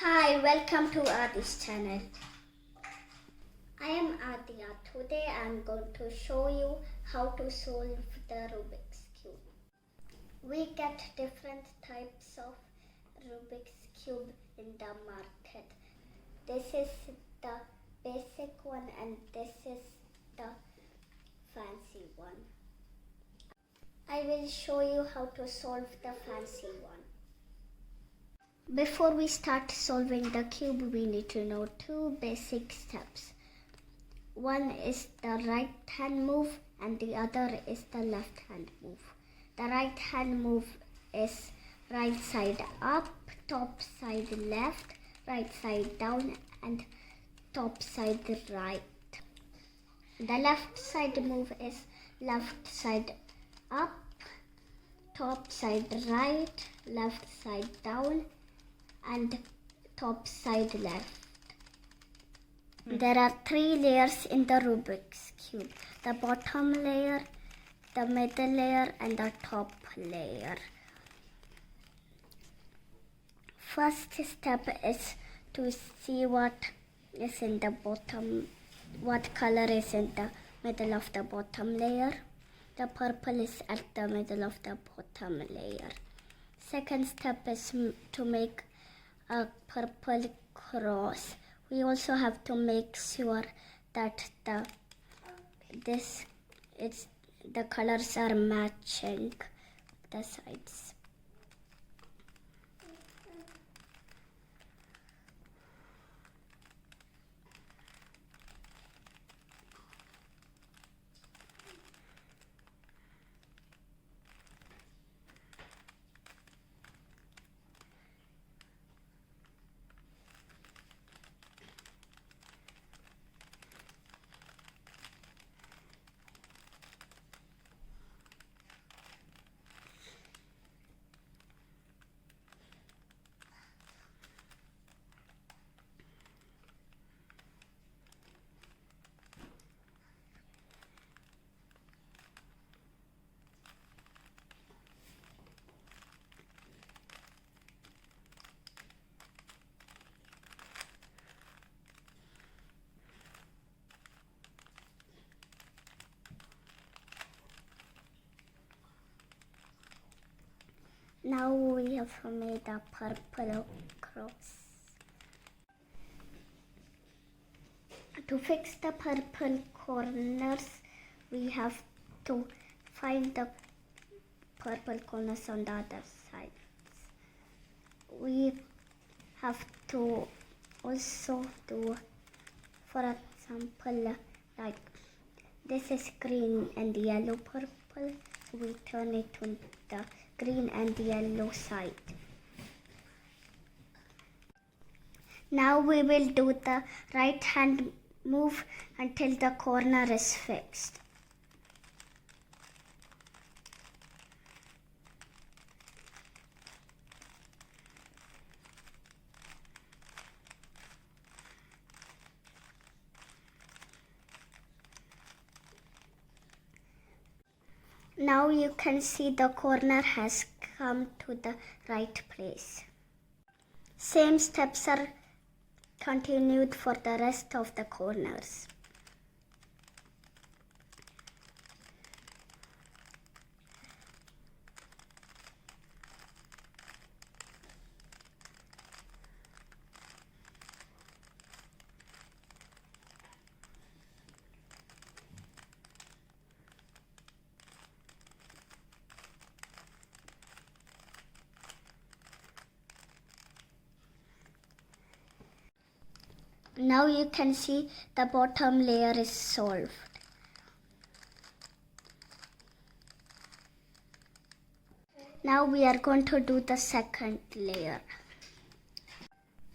Hi, welcome to Adi's channel. I am Adia. Today I am going to show you how to solve the Rubik's Cube. We get different types of Rubik's Cube in the market. This is the basic one and this is the fancy one. I will show you how to solve the fancy one. Before we start solving the cube, we need to know two basic steps. One is the right hand move and the other is the left hand move. The right hand move is right side up, top side left, right side down and top side right. The left side move is left side up, top side right, left side down and top side left. There are 3 layers in the Rubik's Cube. The bottom layer, the middle layer and the top layer. First step is to see what is in the bottom, what color is in the middle of the bottom layer. The purple is at the middle of the bottom layer. Second step is to make a purple cross. We also have to make sure that the colors are matching the sides. Now we have made a purple cross. To fix the purple corners, we have to find the purple corners on the other side. We have to also do, for example, like this is green and yellow purple. We turn it to the green and yellow side. Now we will do the right hand move until the corner is fixed. Now you can see the corner has come to the right place. Same steps are continued for the rest of the corners. Now you can see the bottom layer is solved. Now we are going to do the second layer.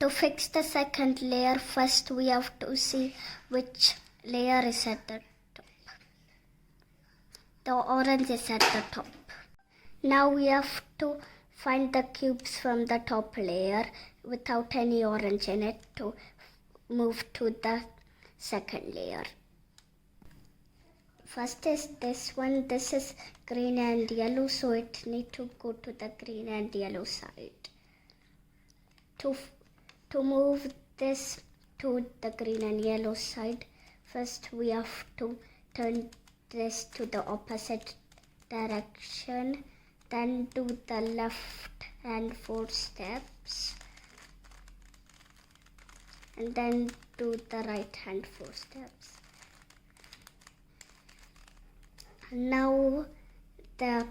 To fix the second layer, first we have to see which layer is at the top. The orange is at the top. Now we have to find the cubes from the top layer without any orange in it to move to the second layer. First is this one. This is green and yellow, so it needs to go to the green and yellow side. To To move this to the green and yellow side, first we have to turn this to the opposite direction, then do the left hand 4 steps, and then do the right hand 4 steps. Now the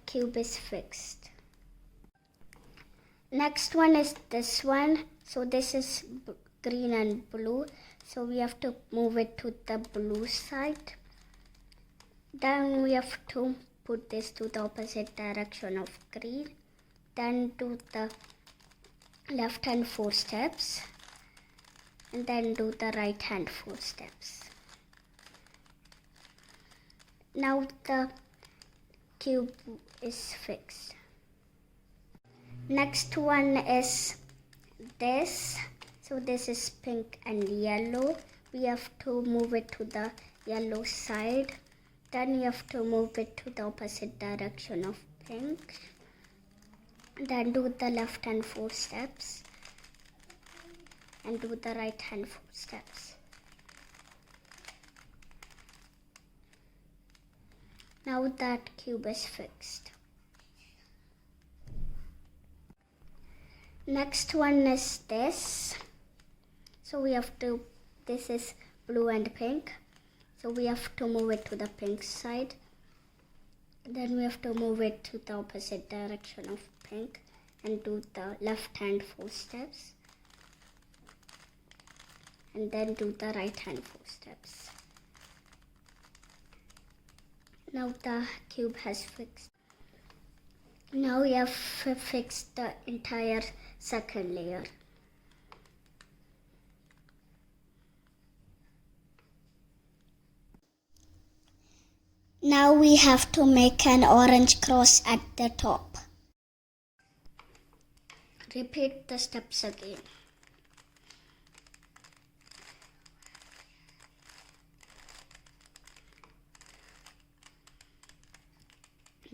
cube is fixed. Next one is this one. So this is green and blue. So we have to move it to the blue side. Then we have to put this to the opposite direction of green. Then do the left hand 4 steps. And then do the right hand 4 steps. Now the cube is fixed. Next one is this. So this is pink and yellow. We have to move it to the yellow side. Then you have to move it to the opposite direction of pink. Then do the left hand 4 steps. And do the right hand 4 steps. Now that cube is fixed. Next one is this. So we have to, this is blue and pink. So we have to move it to the pink side. Then we have to move it to the opposite direction of pink and do the left hand 4 steps. And then do the right hand 4 steps. Now the cube has fixed. Now we have fixed the entire second layer. Now we have to make an orange cross at the top. Repeat the steps again.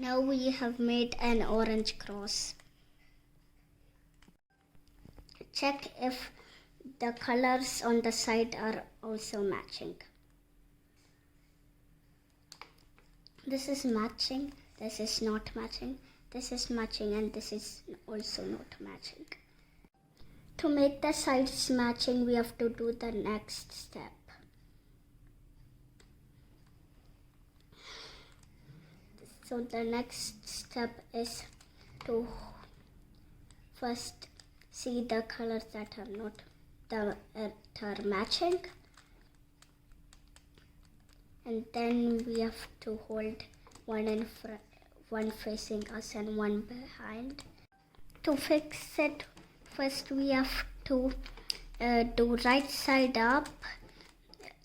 Now we have made an orange cross. Check if the colors on the side are also matching. This is matching, this is not matching, this is matching, and this is also not matching. To make the sides matching, we have to do the next step. So the next step is to first see the colors that are matching, and then we have to hold one in front, one facing us and one behind. To fix it, first we have to do right side up,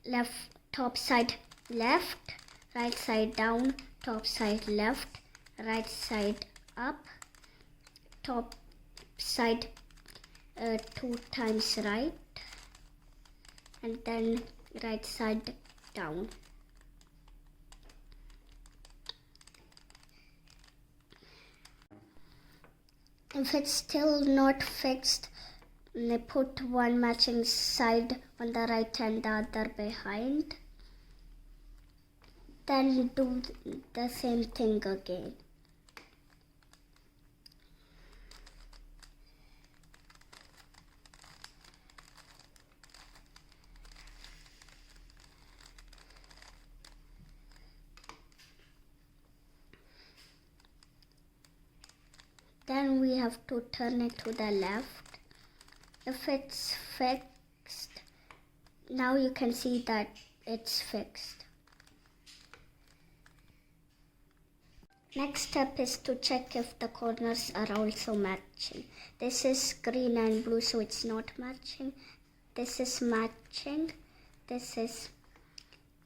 left, top side left, right side down, top side left, right side up, top side 2 times right, and then right side down. If it's still not fixed, put one matching side on the right and the other behind. Then do the same thing again. Then we have to turn it to the left. If it's fixed, now you can see that it's fixed. Next step is to check if the corners are also matching. This is green and blue, so it's not matching. This is matching. This is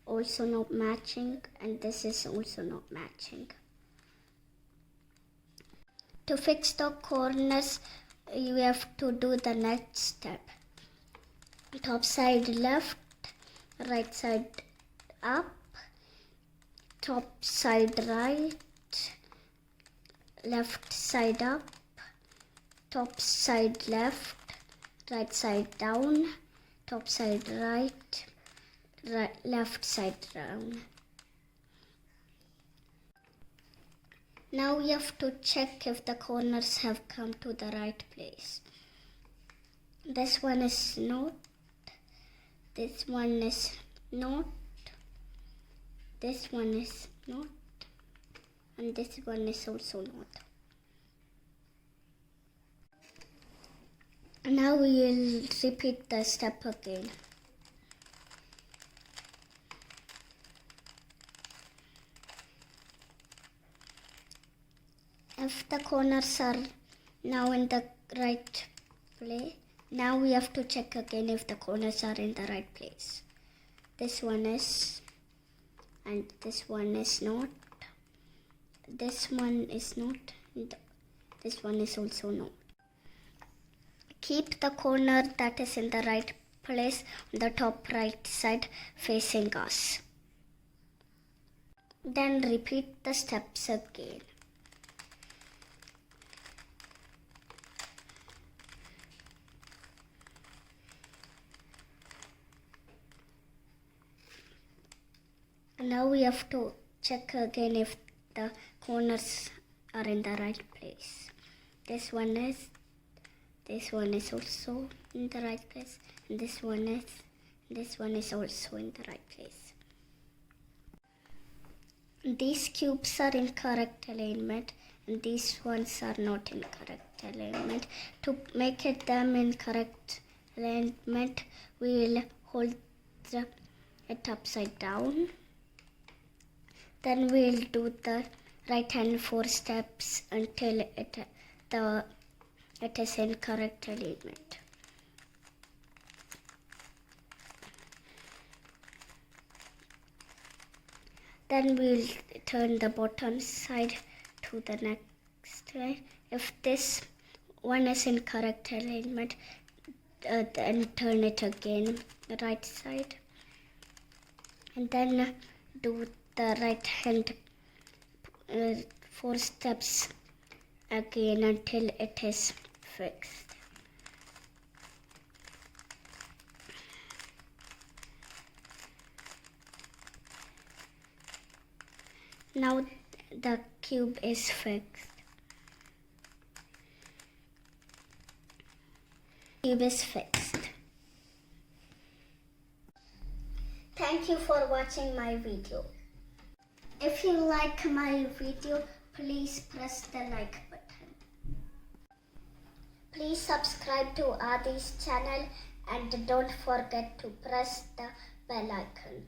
also not matching, and this is also not matching. To fix the corners, you have to do the next step. Top side left, right side up, top side right, left side up, top side left, right side down, top side right, left side down. Now we have to check if the corners have come to the right place. This one is not, this one is not, this one is not, and this one is also not. Now we will repeat the step again. If the corners are now in the right place, now we have to check again if the corners are in the right place. This one is, and this one is not. This one is not, and this one is also not. Keep the corner that is in the right place on the top right side facing us. Then repeat the steps again. Now we have to check again if the corners are in the right place. This one is also in the right place, and this one is also in the right place. These cubes are in correct alignment, and these ones are not in correct alignment. To make them in correct alignment, we will hold it upside down. Then we will do the right hand 4 steps until it is in correct alignment. Then we will turn the bottom side to the next line. If this one is in correct alignment, then turn it again right side, and then do the right hand 4 steps again until it is fixed. Now the cube is fixed. Cube is fixed. Thank you for watching my video. If you like my video, please press the like button. Please subscribe to Adi's channel and don't forget to press the bell icon.